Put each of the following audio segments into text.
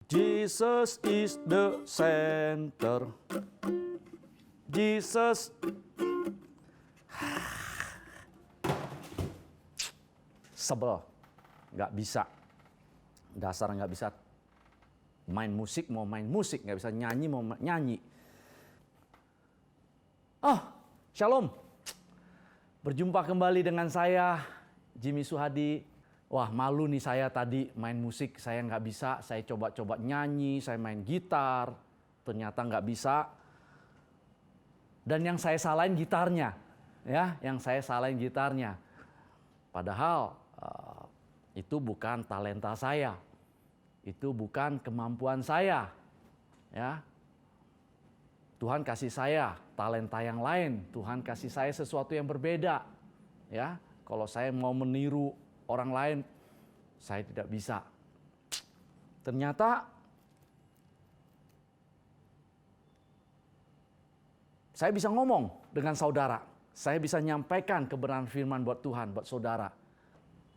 Jesus is the center. Jesus. Sebel, nggak bisa. Dasar nggak bisa main musik, nggak bisa nyanyi, mau nyanyi. Oh, shalom. Berjumpa kembali dengan saya, Jimmy Suhadi. Wah, malu nih saya tadi main musik, saya nggak bisa. Saya coba-coba nyanyi, saya main gitar, ternyata nggak bisa. Dan yang saya salahin gitarnya, ya, Padahal itu bukan talenta saya, itu bukan kemampuan saya, ya. Tuhan kasih saya talenta yang lain, Tuhan kasih saya sesuatu yang berbeda, ya. Kalau saya mau meniru orang lain, saya tidak bisa. Ternyata saya bisa ngomong dengan saudara. Saya bisa nyampaikan kebenaran firman buat Tuhan, buat saudara.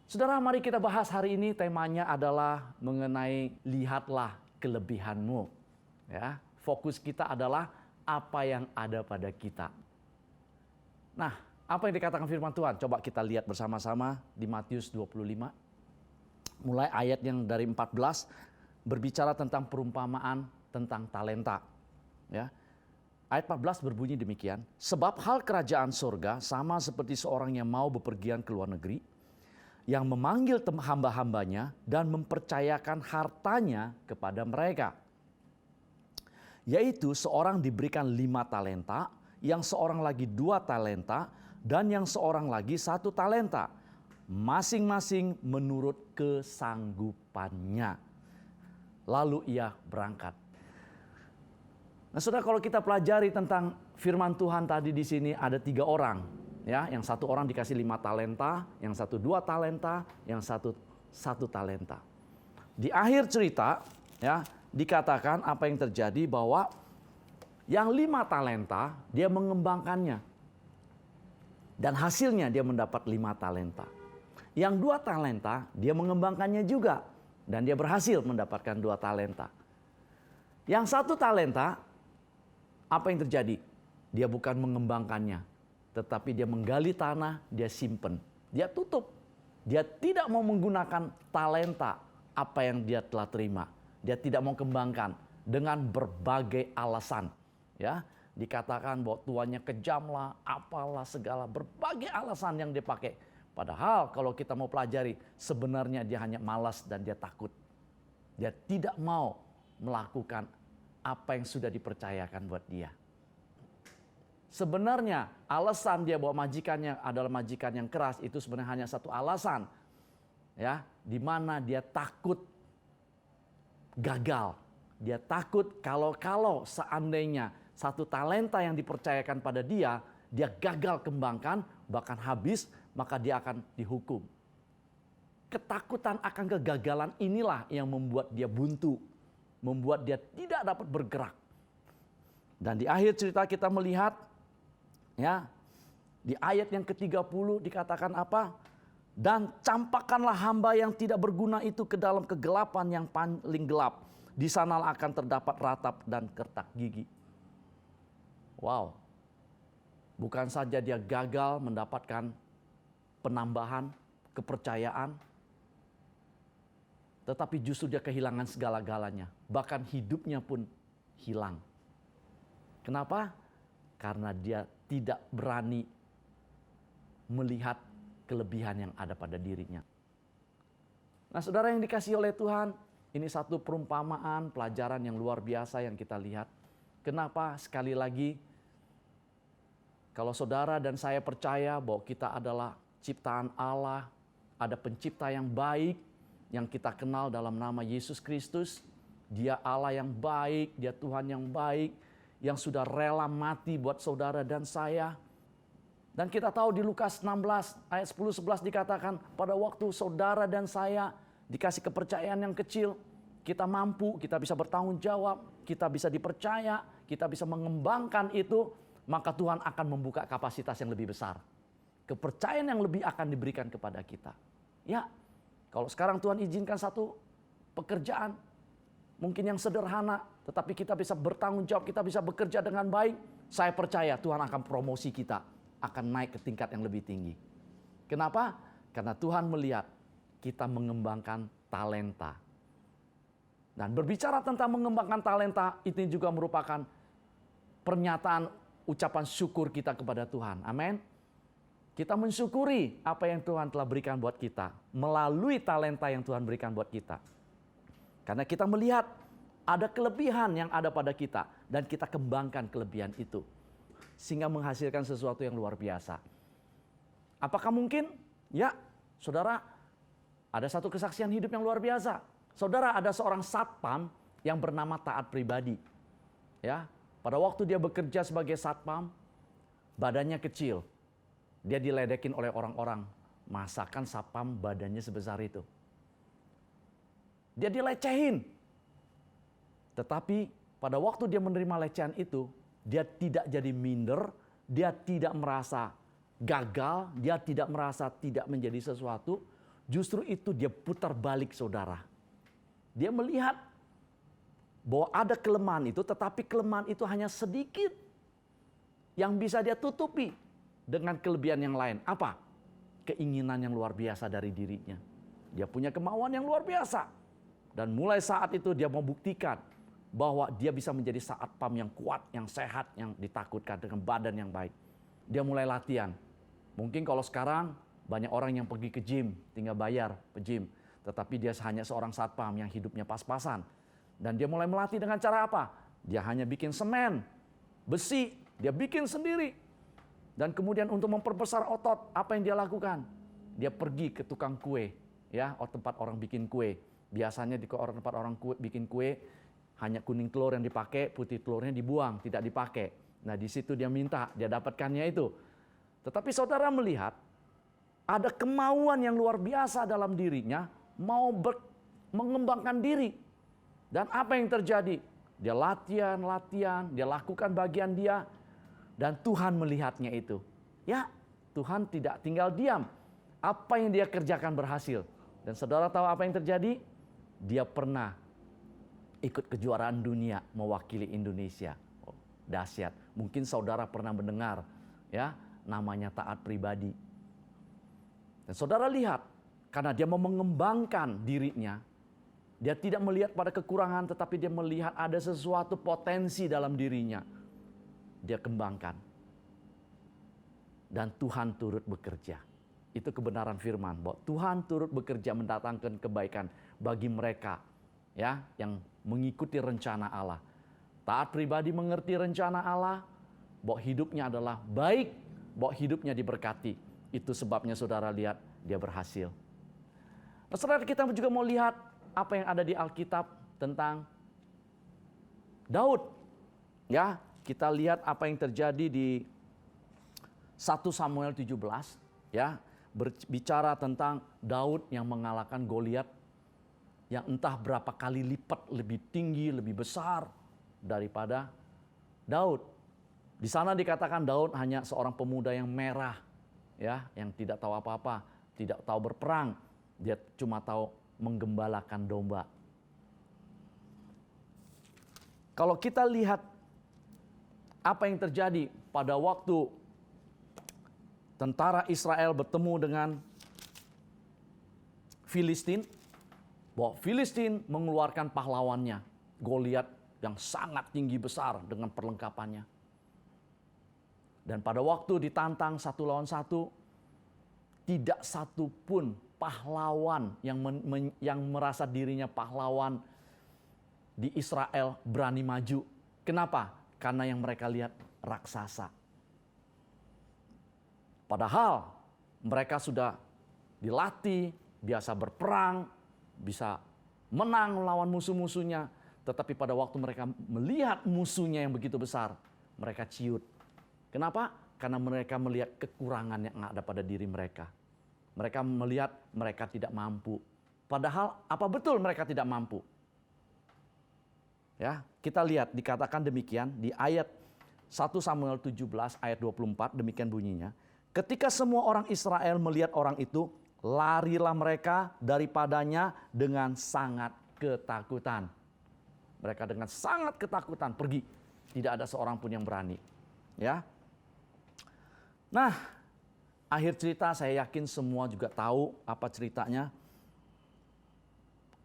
Saudara, mari kita bahas hari ini, temanya adalah mengenai lihatlah kelebihanmu. Ya, fokus kita adalah apa yang ada pada kita. Nah, apa yang dikatakan firman Tuhan? Coba kita lihat bersama-sama di Matius 25. Mulai ayat yang dari 14 berbicara tentang perumpamaan tentang talenta. Ya. Ayat 14 berbunyi demikian. Sebab hal kerajaan surga sama seperti seorang yang mau bepergian ke luar negeri, yang memanggil hamba-hambanya dan mempercayakan hartanya kepada mereka. Yaitu seorang diberikan 5 talenta, yang seorang lagi 2 talenta, dan yang seorang lagi 1 talenta. Masing-masing menurut kesanggupannya. Lalu ia berangkat. Nah, saudara, kalau kita pelajari tentang firman Tuhan tadi di sini ada 3 orang, ya, yang 1 orang dikasih 5 talenta, yang 1 2 talenta, yang 1 talenta. Di akhir cerita, ya, dikatakan apa yang terjadi bahwa yang 5 talenta dia mengembangkannya dan hasilnya dia mendapat 5 talenta. Yang 2 talenta dia mengembangkannya juga dan dia berhasil mendapatkan 2 talenta. Yang 1 talenta, apa yang terjadi? Dia bukan mengembangkannya, tetapi dia menggali tanah, dia simpen, dia tutup. Dia tidak mau menggunakan talenta apa yang dia telah terima. Dia tidak mau kembangkan dengan berbagai alasan. Ya, dikatakan bahwa tuannya kejam lah, apalah segala, berbagai alasan yang dia pakai. Padahal kalau kita mau pelajari, sebenarnya dia hanya malas dan dia takut. Dia tidak mau melakukan apa yang sudah dipercayakan buat dia. Sebenarnya alasan dia bahwa majikannya adalah majikan yang keras itu sebenarnya hanya satu alasan, ya, di mana dia takut gagal. Dia takut kalau seandainya 1 talenta yang dipercayakan pada dia gagal kembangkan, bahkan habis, maka dia akan dihukum. Ketakutan akan kegagalan inilah yang membuat dia buntu, membuat dia tidak dapat bergerak. Dan di akhir cerita kita melihat, ya, di ayat yang ke-30 dikatakan apa? Dan campakkanlah hamba yang tidak berguna itu ke dalam kegelapan yang paling gelap. Di sanalah akan terdapat ratap dan kertak gigi. Wow. Bukan saja dia gagal mendapatkan penambahan kepercayaan, tetapi justru dia kehilangan segala-galanya. Bahkan hidupnya pun hilang. Kenapa? Karena dia tidak berani melihat kelebihan yang ada pada dirinya. Nah, saudara yang dikasihi oleh Tuhan, ini satu perumpamaan, pelajaran yang luar biasa yang kita lihat. Kenapa? Sekali lagi, kalau saudara dan saya percaya bahwa kita adalah ciptaan Allah, ada pencipta yang baik, yang kita kenal dalam nama Yesus Kristus. Dia Allah yang baik, dia Tuhan yang baik, yang sudah rela mati buat saudara dan saya. Dan kita tahu di Lukas 16 ayat 10-11 dikatakan pada waktu saudara dan saya dikasih kepercayaan yang kecil, kita mampu, kita bisa bertanggung jawab, kita bisa dipercaya, kita bisa mengembangkan itu, maka Tuhan akan membuka kapasitas yang lebih besar. Kepercayaan yang lebih akan diberikan kepada kita. Ya, kalau sekarang Tuhan izinkan satu pekerjaan, mungkin yang sederhana, tetapi kita bisa bertanggung jawab, kita bisa bekerja dengan baik, saya percaya Tuhan akan promosi kita, akan naik ke tingkat yang lebih tinggi. Kenapa? Karena Tuhan melihat kita mengembangkan talenta. Dan berbicara tentang mengembangkan talenta, itu juga merupakan pernyataan ucapan syukur kita kepada Tuhan. Amin. Kita mensyukuri apa yang Tuhan telah berikan buat kita melalui talenta yang Tuhan berikan buat kita. Karena kita melihat ada kelebihan yang ada pada kita dan kita kembangkan kelebihan itu sehingga menghasilkan sesuatu yang luar biasa. Apakah mungkin? Ya, saudara, ada satu kesaksian hidup yang luar biasa. Saudara, ada seorang satpam yang bernama Taat Pribadi. Ya, pada waktu dia bekerja sebagai satpam, badannya kecil. Dia diledekin oleh orang-orang. Masakan satpam badannya sebesar itu. Dia dilecehin. Tetapi pada waktu dia menerima lecehan itu, dia tidak jadi minder, dia tidak merasa gagal, dia tidak merasa tidak menjadi sesuatu. Justru itu dia putar balik, saudara. Dia melihat bahwa ada kelemahan itu, tetapi kelemahan itu hanya sedikit yang bisa dia tutupi dengan kelebihan yang lain. Apa? Keinginan yang luar biasa dari dirinya. Dia punya kemauan yang luar biasa. Dan mulai saat itu dia membuktikan bahwa dia bisa menjadi satpam yang kuat, yang sehat, yang ditakutkan dengan badan yang baik. Dia mulai latihan. Mungkin kalau sekarang banyak orang yang pergi ke gym, tinggal bayar ke gym. Tetapi dia hanya seorang satpam yang hidupnya pas-pasan. Dan dia mulai melatih dengan cara apa? Dia hanya bikin semen, besi, dia bikin sendiri. Dan kemudian untuk memperbesar otot, apa yang dia lakukan? Dia pergi ke tukang kue, ya, tempat orang bikin kue. Biasanya di tempat orang bikin kue, hanya kuning telur yang dipakai, putih telurnya dibuang, tidak dipakai. Nah, di situ dia minta, dia dapatkannya itu. Tetapi saudara melihat ada kemauan yang luar biasa dalam dirinya, mau mengembangkan diri. Dan apa yang terjadi? Dia latihan, dia lakukan bagian dia, dan Tuhan melihatnya itu. Ya, Tuhan tidak tinggal diam. Apa yang dia kerjakan berhasil. Dan saudara tahu apa yang terjadi? Dia pernah ikut kejuaraan dunia mewakili Indonesia. Oh, dahsyat. Mungkin saudara pernah mendengar, ya, namanya Taat Pribadi. Dan saudara lihat, karena dia mau mengembangkan dirinya, dia tidak melihat pada kekurangan, tetapi dia melihat ada sesuatu potensi dalam dirinya. Dia kembangkan. Dan Tuhan turut bekerja. Itu kebenaran firman, bahwa Tuhan turut bekerja mendatangkan kebaikan bagi mereka, ya, yang mengikuti rencana Allah. Taat Pribadi mengerti rencana Allah, bahwa hidupnya adalah baik, bahwa hidupnya diberkati. Itu sebabnya saudara lihat dia berhasil. Nah, saudara, kita juga mau lihat apa yang ada di Alkitab tentang Daud. Ya, kita lihat apa yang terjadi di 1 Samuel 17, ya, berbicara tentang Daud yang mengalahkan Goliat yang entah berapa kali lipat lebih tinggi, lebih besar daripada Daud. Di sana dikatakan Daud hanya seorang pemuda yang merah, ya, yang tidak tahu apa-apa, tidak tahu berperang. Dia cuma tahu menggembalakan domba. Kalau kita lihat apa yang terjadi pada waktu tentara Israel bertemu dengan Filistin, bahwa Filistin mengeluarkan pahlawannya, Goliat yang sangat tinggi besar dengan perlengkapannya. Dan pada waktu ditantang 1 lawan 1, tidak satu pun pahlawan yang merasa dirinya pahlawan di Israel berani maju. Kenapa? Karena yang mereka lihat raksasa. Padahal mereka sudah dilatih, biasa berperang, bisa menang melawan musuh-musuhnya. Tetapi pada waktu mereka melihat musuhnya yang begitu besar, mereka ciut. Kenapa? Karena mereka melihat kekurangan yang ada pada diri mereka. Mereka melihat mereka tidak mampu. Padahal apa betul mereka tidak mampu? Ya, kita lihat dikatakan demikian di ayat 1 Samuel 17 ayat 24, demikian bunyinya. Ketika semua orang Israel melihat orang itu, larilah mereka daripadanya dengan sangat ketakutan. Mereka dengan sangat ketakutan pergi. Tidak ada seorang pun yang berani. Ya. Nah, akhir cerita saya yakin semua juga tahu apa ceritanya.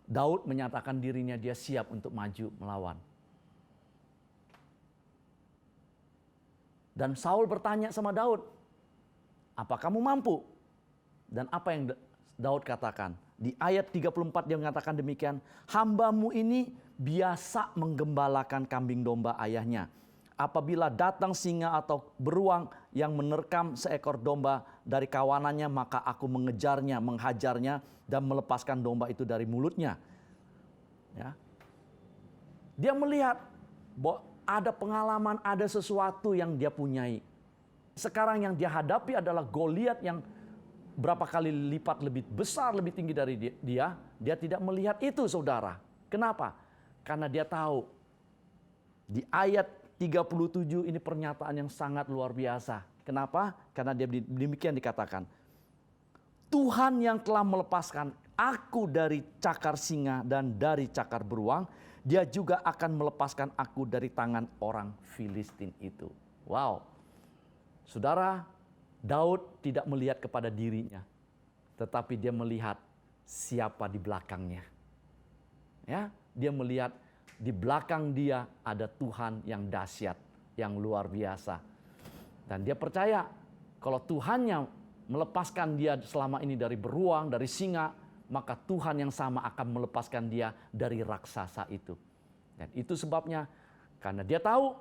Daud menyatakan dirinya dia siap untuk maju melawan. Dan Saul bertanya sama Daud, apa kamu mampu? Dan apa yang Daud katakan? Di ayat 34 dia mengatakan demikian, hambamu ini biasa menggembalakan kambing domba ayahnya. Apabila datang singa atau beruang yang menerkam seekor domba dari kawanannya, maka aku mengejarnya, menghajarnya, dan melepaskan domba itu dari mulutnya. Ya. Dia melihat bahwa ada pengalaman, ada sesuatu yang dia punyai. Sekarang yang dia hadapi adalah Goliat yang berapa kali lipat lebih besar, lebih tinggi dari dia. Dia tidak melihat itu, saudara. Kenapa? Karena dia tahu di ayat 37 ini pernyataan yang sangat luar biasa. Kenapa? Karena dia demikian dikatakan. Tuhan yang telah melepaskan aku dari cakar singa dan dari cakar beruang, dia juga akan melepaskan aku dari tangan orang Filistin itu. Wow. Saudara, Daud tidak melihat kepada dirinya, tetapi dia melihat siapa di belakangnya. Ya, dia melihat di belakang dia ada Tuhan yang dahsyat, yang luar biasa. Dan dia percaya kalau Tuhannya melepaskan dia selama ini dari beruang, dari singa, maka Tuhan yang sama akan melepaskan dia dari raksasa itu. Dan itu sebabnya karena dia tahu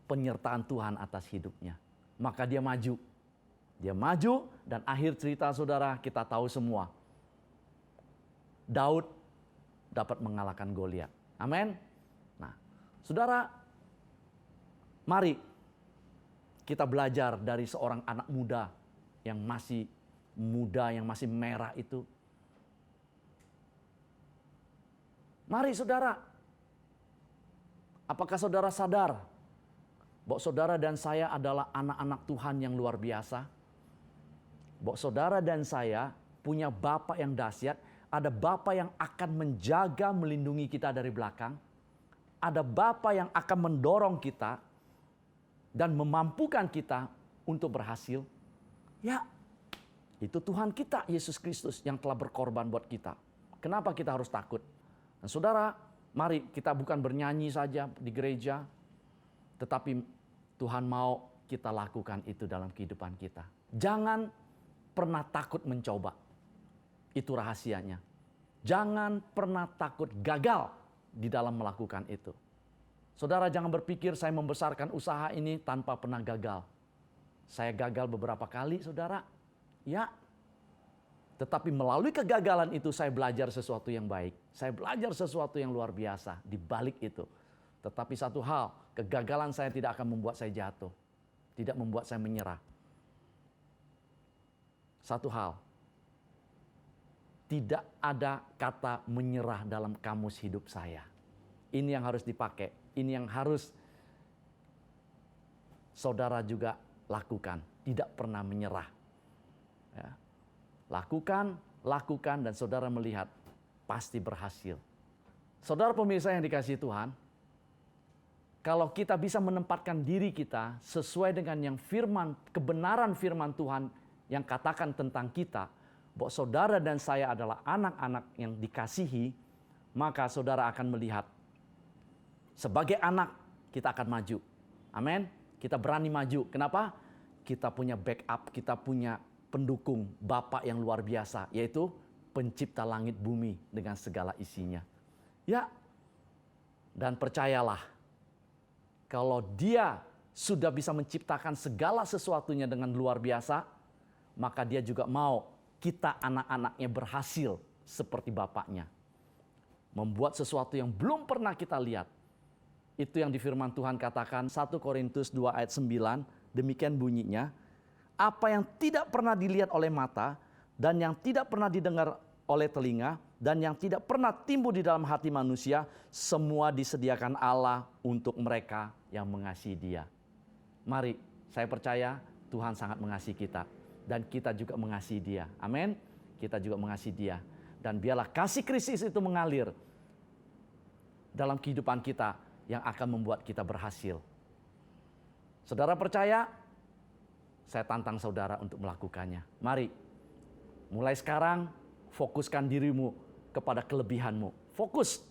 penyertaan Tuhan atas hidupnya, maka dia maju. Dia maju dan akhir cerita saudara kita tahu semua. Daud dapat mengalahkan Goliat. Amin. Nah, saudara, mari kita belajar dari seorang anak muda yang masih muda, yang masih merah itu. Mari saudara, apakah saudara sadar bahwa saudara dan saya adalah anak-anak Tuhan yang luar biasa? Bahwa saudara dan saya punya Bapa yang dahsyat, ada Bapa yang akan menjaga, melindungi kita dari belakang. Ada Bapa yang akan mendorong kita dan memampukan kita untuk berhasil. Ya, itu Tuhan kita, Yesus Kristus yang telah berkorban buat kita. Kenapa kita harus takut? Nah, saudara, mari kita bukan bernyanyi saja di gereja, tetapi Tuhan mau kita lakukan itu dalam kehidupan kita. Jangan pernah takut mencoba. Itu rahasianya. Jangan pernah takut gagal di dalam melakukan itu. Saudara jangan berpikir saya membesarkan usaha ini tanpa pernah gagal. Saya gagal beberapa kali, saudara. Ya. Tetapi melalui kegagalan itu saya belajar sesuatu yang baik. Saya belajar sesuatu yang luar biasa di balik itu. Tetapi satu hal, kegagalan saya tidak akan membuat saya jatuh. Tidak membuat saya menyerah. Satu hal, tidak ada kata menyerah dalam kamus hidup saya. Ini yang harus dipakai. Ini yang harus saudara juga lakukan. Tidak pernah menyerah. Ya. Lakukan dan saudara melihat pasti berhasil. Saudara pemirsa yang dikasihi Tuhan, kalau kita bisa menempatkan diri kita sesuai dengan yang firman, kebenaran firman Tuhan yang katakan tentang kita, bahwa saudara dan saya adalah anak-anak yang dikasihi, maka saudara akan melihat sebagai anak kita akan maju. Amin. Kita berani maju. Kenapa? Kita punya backup, kita punya pendukung Bapa yang luar biasa, yaitu pencipta langit bumi dengan segala isinya. Ya, dan percayalah, kalau dia sudah bisa menciptakan segala sesuatunya dengan luar biasa, maka dia juga mau kita anak-anaknya berhasil seperti Bapaknya. Membuat sesuatu yang belum pernah kita lihat. Itu yang di firman Tuhan katakan 1 Korintus 2 ayat 9, demikian bunyinya. Apa yang tidak pernah dilihat oleh mata, dan yang tidak pernah didengar oleh telinga, dan yang tidak pernah timbul di dalam hati manusia, semua disediakan Allah untuk mereka yang mengasihi Dia. Mari, saya percaya Tuhan sangat mengasihi kita, dan kita juga mengasihi Dia. Amin. Kita juga mengasihi Dia. Dan biarlah kasih Kristus itu mengalir dalam kehidupan kita yang akan membuat kita berhasil. Saudara percaya? Saya tantang saudara untuk melakukannya. Mari, mulai sekarang fokuskan dirimu kepada kelebihanmu. Fokus.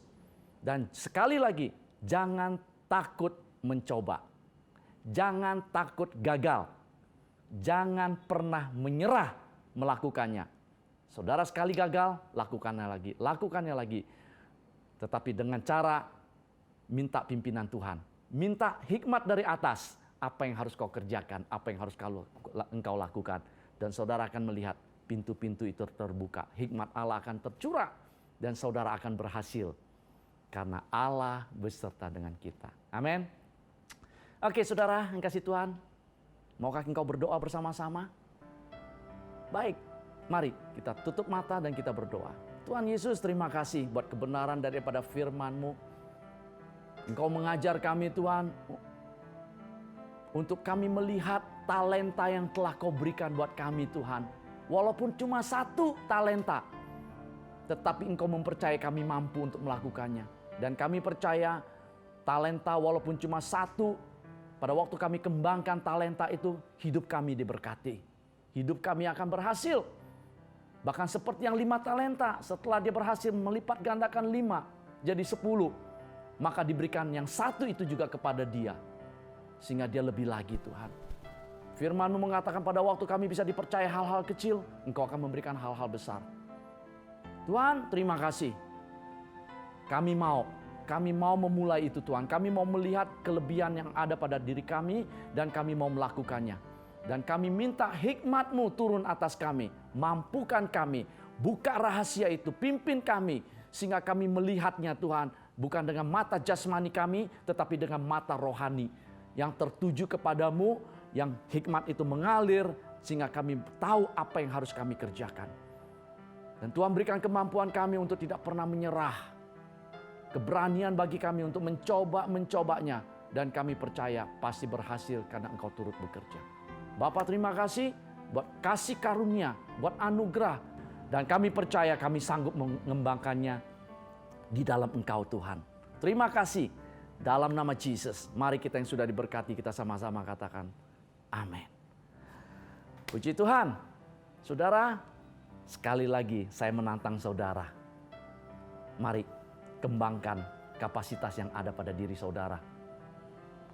Dan sekali lagi, jangan takut mencoba. Jangan takut gagal. Jangan pernah menyerah melakukannya. Saudara sekali gagal, lakukannya lagi. Lakukannya lagi. Tetapi dengan cara minta pimpinan Tuhan. Minta hikmat dari atas. Apa yang harus kau kerjakan, apa yang harus engkau lakukan. Dan saudara akan melihat pintu-pintu itu terbuka. Hikmat Allah akan tercurah dan saudara akan berhasil. Karena Allah beserta dengan kita. Amin. Oke saudara yang kasih Tuhan. Maukah engkau berdoa bersama-sama? Baik, mari kita tutup mata dan kita berdoa. Tuhan Yesus, terima kasih buat kebenaran daripada firman-Mu. Engkau mengajar kami Tuhan, untuk kami melihat talenta yang telah Kau berikan buat kami Tuhan. Walaupun cuma 1 talenta, tetapi Engkau mempercayai kami mampu untuk melakukannya. Dan kami percaya talenta walaupun cuma 1, pada waktu kami kembangkan talenta itu, hidup kami diberkati. Hidup kami akan berhasil. Bahkan seperti yang 5 talenta, setelah dia berhasil melipat gandakan 5 jadi 10, maka diberikan yang 1 itu juga kepada dia. Sehingga dia lebih lagi Tuhan. Firman-Mu mengatakan pada waktu kami bisa dipercaya hal-hal kecil, Engkau akan memberikan hal-hal besar. Tuhan, terima kasih. Kami mau memulai itu Tuhan. Kami mau melihat kelebihan yang ada pada diri kami dan kami mau melakukannya. Dan kami minta hikmat-Mu turun atas kami. Mampukan kami. Buka rahasia itu. Pimpin kami. Sehingga kami melihatnya Tuhan. Bukan dengan mata jasmani kami, tetapi dengan mata rohani. Yang tertuju kepadamu, yang hikmat itu mengalir, sehingga kami tahu apa yang harus kami kerjakan. Dan Tuhan berikan kemampuan kami untuk tidak pernah menyerah. Keberanian bagi kami untuk mencobanya. Dan kami percaya pasti berhasil karena Engkau turut bekerja. Bapa terima kasih buat kasih karunia, buat anugerah. Dan kami percaya kami sanggup mengembangkannya di dalam Engkau Tuhan. Terima kasih. Dalam nama Yesus, mari kita yang sudah diberkati, kita sama-sama katakan amin. Puji Tuhan. Saudara, sekali lagi saya menantang saudara. Mari kembangkan kapasitas yang ada pada diri saudara.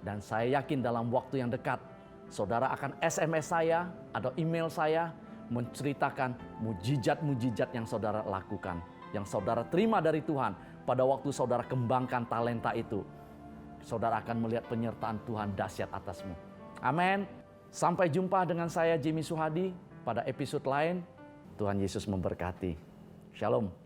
Dan saya yakin dalam waktu yang dekat, saudara akan SMS saya atau email saya menceritakan mujizat-mujizat yang saudara lakukan. Yang saudara terima dari Tuhan pada waktu saudara kembangkan talenta itu. Saudara akan melihat penyertaan Tuhan dahsyat atasmu. Amin. Sampai jumpa dengan saya Jimmy Suhadi pada episode lain. Tuhan Yesus memberkati. Shalom.